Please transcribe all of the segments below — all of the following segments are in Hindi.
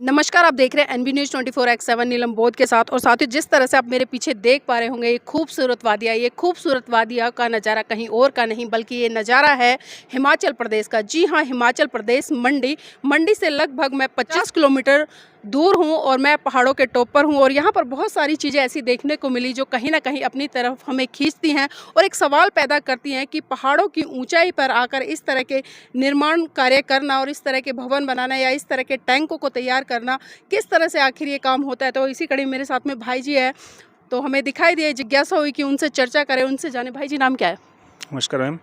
नमस्कार, आप देख रहे हैं एनबी न्यूज़ 24/7 नीलम बोध के साथ। और साथियों, जिस तरह से आप मेरे पीछे देख पा रहे होंगे, ये खूबसूरत वादिया का नज़ारा कहीं और का नहीं बल्कि ये नज़ारा है हिमाचल प्रदेश का। जी हाँ, हिमाचल प्रदेश मंडी से लगभग मैं 50 किलोमीटर दूर हूँ और मैं पहाड़ों के टॉप पर हूँ। और यहाँ पर बहुत सारी चीज़ें ऐसी देखने को मिली जो कहीं ना कहीं अपनी तरफ हमें खींचती हैं और एक सवाल पैदा करती हैं कि पहाड़ों की ऊंचाई पर आकर इस तरह के निर्माण कार्य करना और इस तरह के भवन बनाना या इस तरह के टैंकों को तैयार करना, किस तरह से आखिर ये काम होता है। तो इसी कड़ी मेरे साथ में भाई जी है, तो हमें दिखाई दिए, जिज्ञासा हुई कि उनसे चर्चा करें, उनसे जाने। भाई जी, नाम क्या है? नमस्कार मैम,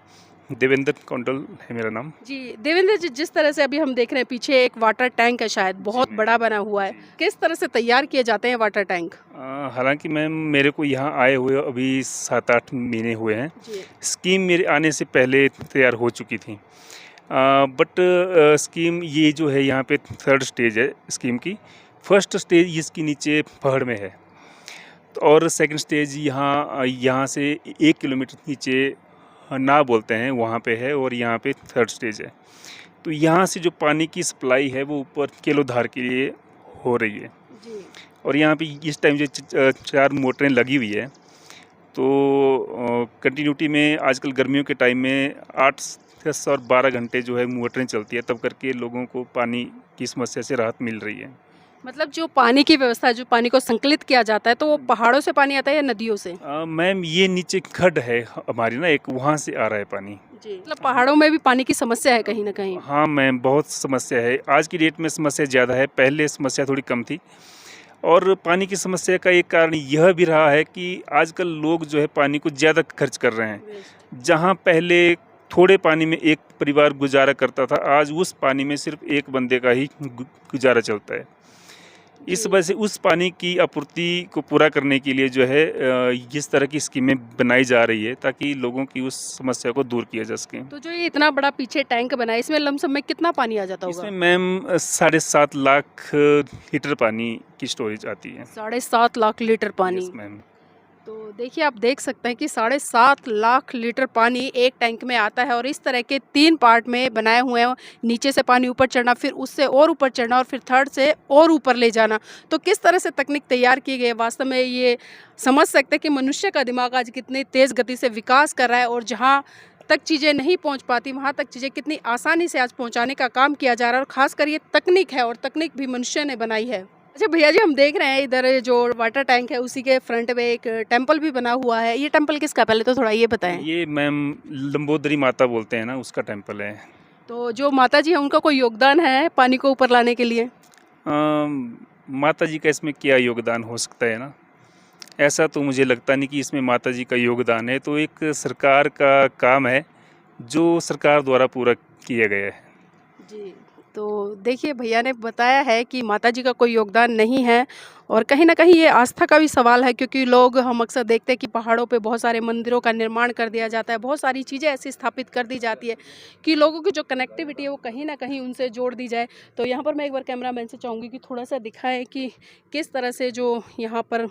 देवेंद्र कौंडल है मेरा नाम। जी देवेंद्र जी, जिस तरह से अभी हम देख रहे हैं पीछे एक वाटर टैंक है, शायद बहुत बड़ा बना हुआ है। किस तरह से तैयार किए जाते हैं वाटर टैंक? हालांकि मैम मेरे को यहाँ आए हुए अभी 7-8 महीने हुए हैं। जी। स्कीम मेरे आने से पहले तैयार हो चुकी थी, बट स्कीम ये जो है यहाँ पे थर्ड स्टेज है स्कीम की। फर्स्ट स्टेज इसकी नीचे पहाड़ में है और सेकंड स्टेज यहाँ से 1 किलोमीटर नीचे ना बोलते हैं वहाँ पे है, और यहाँ पे थर्ड स्टेज है। तो यहाँ से जो पानी की सप्लाई है वो ऊपर केलोधार के लिए हो रही है। जी। और यहाँ पे इस टाइम जो 4 मोटरें लगी हुई है, तो कंटिन्यूटी में आजकल गर्मियों के टाइम में 8, 10 और 12 घंटे जो है मोटरें चलती है, तब करके लोगों को पानी की समस्या से राहत मिल रही है। मतलब जो पानी की व्यवस्था है, जो पानी को संकलित किया जाता है, तो वो पहाड़ों से पानी आता है या नदियों से? मैम ये नीचे खड्ड है हमारी ना एक, वहाँ से आ रहा है पानी। जी, मतलब पहाड़ों में भी पानी की समस्या है कहीं ना कहीं। हाँ मैम, बहुत समस्या है। आज की डेट में समस्या ज़्यादा है, पहले समस्या थोड़ी कम थी। और पानी की समस्या का एक कारण यह भी रहा है कि आजकल लोग जो है पानी को ज़्यादा खर्च कर रहे हैं। जहाँ पहले थोड़े पानी में एक परिवार गुजारा करता था, आज उस पानी में सिर्फ एक बंदे का ही गुजारा चलता है। इस वजह से उस पानी की आपूर्ति को पूरा करने के लिए जो है इस तरह की स्कीमें बनाई जा रही है, ताकि लोगों की उस समस्या को दूर किया जा सके। तो जो ये इतना बड़ा पीछे टैंक बना है, इसमें लमसम में कितना पानी आ जाता होगा? इसमें मैम 7.5 लाख लीटर पानी की स्टोरेज आती है। 7.5 लाख लीटर पानी? Yes ma'am. तो देखिए, आप देख सकते हैं कि 7.5 लाख लीटर पानी एक टैंक में आता है और इस तरह के 3 पार्ट में बनाए हुए हैं। नीचे से पानी ऊपर चढ़ना, फिर उससे और ऊपर चढ़ना और फिर थर्ड से और ऊपर ले जाना। तो किस तरह से तकनीक तैयार की गई है, वास्तव में ये समझ सकते हैं कि मनुष्य का दिमाग आज कितनी तेज़ गति से विकास कर रहा है और जहाँ तक चीज़ें नहीं पहुँच पाती, वहाँ तक चीज़ें कितनी आसानी से आज पहुँचाने का काम किया जा रहा है। और ख़ासकर ये तकनीक है और तकनीक भी मनुष्य ने बनाई है। अच्छा भैया जी, हम देख रहे हैं इधर जो वाटर टैंक है उसी के फ्रंट में एक टेंपल भी बना हुआ है। ये टेंपल किसका, पहले तो थोड़ा ये बताएं। ये मैम लंबोदरी माता बोलते हैं ना, उसका टेम्पल है। तो जो माता जी है, उनका कोई योगदान है पानी को ऊपर लाने के लिए? माता जी का इसमें क्या योगदान हो सकता है ना, ऐसा तो मुझे लगता नहीं कि इसमें माता जी का योगदान है। तो एक सरकार का काम है जो सरकार द्वारा पूरा किया गया है। जी। तो देखिए, भैया ने बताया है कि माता जी का कोई योगदान नहीं है और कहीं ना कहीं ये आस्था का भी सवाल है, क्योंकि लोग, हम अक्सर देखते हैं कि पहाड़ों पे बहुत सारे मंदिरों का निर्माण कर दिया जाता है, बहुत सारी चीज़ें ऐसी स्थापित कर दी जाती है कि लोगों की जो कनेक्टिविटी है वो कहीं ना कहीं उनसे जोड़ दी जाए। तो यहाँ पर मैं एक बार कैमरामैन से चाहूँगी कि थोड़ा सा दिखाएं कि किस तरह से जो यहाँ पर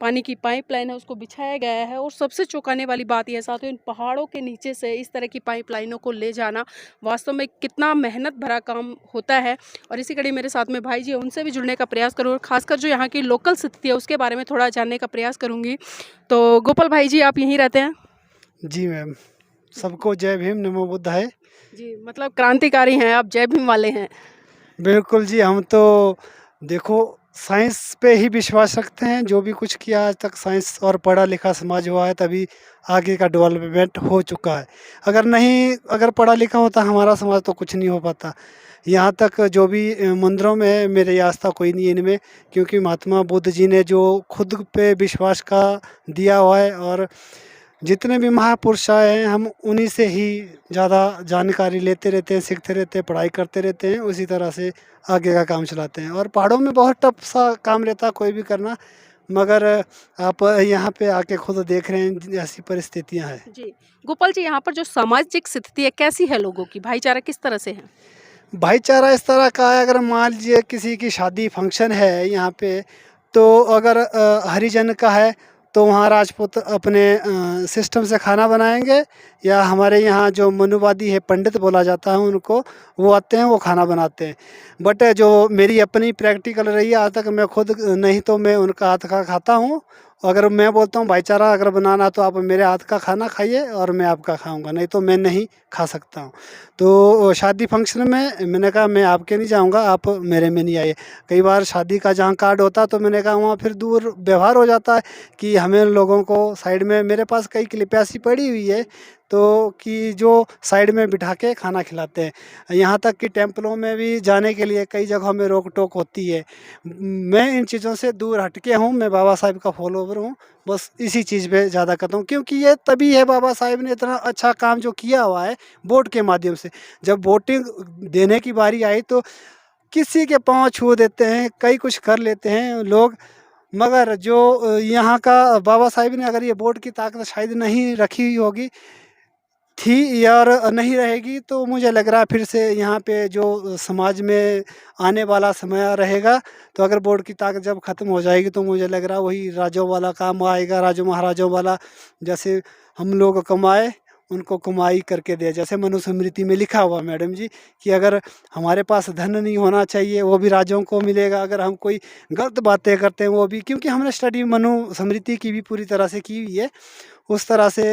पानी की पाइपलाइन है उसको बिछाया गया है। और सबसे चौंकाने वाली बात यह, साथ ही इन पहाड़ों के नीचे से इस तरह की पाइपलाइनों को ले जाना वास्तव में कितना मेहनत भरा काम होता है। और इसी कड़ी मेरे साथ में भाई जी, उनसे भी जुड़ने का प्रयास करूँ और खासकर जो यहाँ की लोकल स्थिति है उसके बारे में थोड़ा जानने का प्रयास करूँगी। तो गोपाल भाई जी, आप यहीं रहते हैं? जी मैम, सबको जय भीम, नमो बुद्धाय। जी, मतलब क्रांतिकारी हैं आप, जय भीम वाले हैं। बिल्कुल जी, हम तो देखो साइंस पे ही विश्वास रखते हैं। जो भी कुछ किया आज तक साइंस और पढ़ा लिखा समाज हुआ है, तभी आगे का डेवलपमेंट हो चुका है। अगर पढ़ा लिखा होता हमारा समाज तो कुछ नहीं हो पाता। यहाँ तक जो भी मंदिरों में है, मेरी आस्था कोई नहीं है इनमें, क्योंकि महात्मा बुद्ध जी ने जो खुद पे विश्वास का दिया हुआ है, और जितने भी महापुरुष आए हैं हम उन्हीं से ही ज़्यादा जानकारी लेते रहते हैं, सीखते रहते हैं, पढ़ाई करते रहते हैं, उसी तरह से आगे का काम चलाते हैं। और पहाड़ों में बहुत टफ सा काम रहता है कोई भी करना, मगर आप यहाँ पे आके खुद देख रहे हैं ऐसी परिस्थितियाँ हैं। जी गोपाल जी, यहाँ पर जो सामाजिक स्थिति है कैसी है, लोगों की भाईचारा किस तरह से है? भाईचारा इस तरह का है, अगर मान लीजिए किसी की शादी फंक्शन है यहाँ पे, तो अगर हरिजन का है तो वहाँ राजपूत अपने सिस्टम से खाना बनाएंगे, या हमारे यहाँ जो मनुवादी है, पंडित बोला जाता है उनको, वो आते हैं, वो खाना बनाते हैं। बट जो मेरी अपनी प्रैक्टिकल रही है आज तक, मैं खुद नहीं तो मैं उनका हाथ का खाता हूँ। अगर मैं बोलता हूँ भाईचारा अगर बनाना तो आप मेरे हाथ का खाना खाइए और मैं आपका खाऊंगा, नहीं तो मैं नहीं खा सकता हूँ। तो शादी फंक्शन में मैंने कहा मैं आपके नहीं जाऊँगा, आप मेरे में नहीं आइए। कई बार शादी का जहाँ कार्ड होता तो मैंने कहा वहाँ फिर दूर व्यवहार हो जाता है कि हमें लोगों को साइड में, मेरे पास कई क्लिपें ऐसी पड़ी हुई है तो कि जो साइड में बिठा के खाना खिलाते हैं। यहाँ तक कि टेम्पलों में भी जाने के लिए कई जगहों में रोक टोक होती है। मैं इन चीज़ों से दूर हटके हूँ, मैं बाबा साहब का फॉलोवर हूँ, बस इसी चीज़ पे ज़्यादा करता हूँ, क्योंकि ये तभी है बाबा साहब ने इतना अच्छा काम जो किया हुआ है वोट के माध्यम से। जब वोटिंग देने की बारी आई तो किसी के पाँव छू देते हैं, कई कुछ कर लेते हैं लोग, मगर जो यहाँ का बाबा साहब ने अगर ये वोट की ताकत शायद नहीं रखी हुई होगी थी और नहीं रहेगी, तो मुझे लग रहा है फिर से यहाँ पे जो समाज में आने वाला समय रहेगा, तो अगर वोट की ताकत जब ख़त्म हो जाएगी तो मुझे लग रहा है वही राजों वाला काम आएगा, राजों महाराजों वाला। जैसे हम लोग कमाए उनको कमाई करके दे, जैसे मनुस्मृति में लिखा हुआ मैडम जी कि अगर हमारे पास धन नहीं होना चाहिए वो भी राजों को मिलेगा, अगर हम कोई गलत बातें करते हैं वो भी, क्योंकि हमने स्टडी मनुस्मृति की भी पूरी तरह से की हुई है, उस तरह से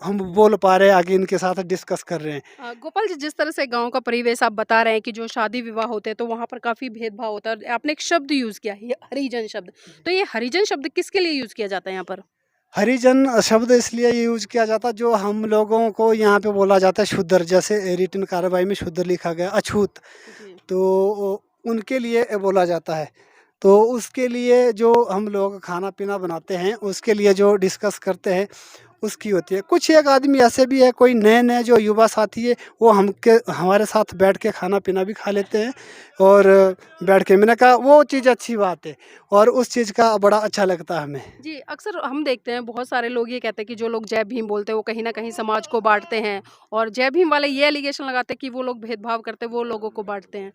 हम बोल पा रहे हैं, आगे इनके साथ डिस्कस कर रहे हैं। गोपाल जी, जिस तरह से गांव का परिवेश आप बता रहे हैं कि जो शादी विवाह होते हैं तो वहाँ पर काफ़ी भेदभाव होता है, आपने एक शब्द यूज़ किया है हरिजन शब्द, तो ये हरिजन शब्द किसके लिए यूज़ किया जाता है यहाँ पर? हरिजन शब्द इसलिए यूज किया जाता है जो हम लोगों को यहाँ पे बोला जाता है शूद्र, जैसे रिटन कार्रवाई में शूद्र लिखा गया अछूत, जी। तो उनके लिए बोला जाता है। तो उसके लिए जो हम लोग खाना पीना बनाते हैं उसके लिए जो डिस्कस करते हैं उसकी होती है। कुछ एक आदमी ऐसे भी है, कोई नए नए जो युवा साथी है वो हमारे साथ बैठ के खाना पीना भी खा लेते हैं, और बैठ के मैंने कहा वो चीज़ अच्छी बात है और उस चीज़ का बड़ा अच्छा लगता है हमें। जी, अक्सर हम देखते हैं बहुत सारे लोग ये कहते हैं कि जो लोग जय भीम बोलते हैं वो कहीं न कहीं समाज को बाँटते हैं, और जय भीम वाले ये एलिगेशन लगाते हैं कि वो लोग भेदभाव करते हैं, वो लोगों को बाँटते हैं।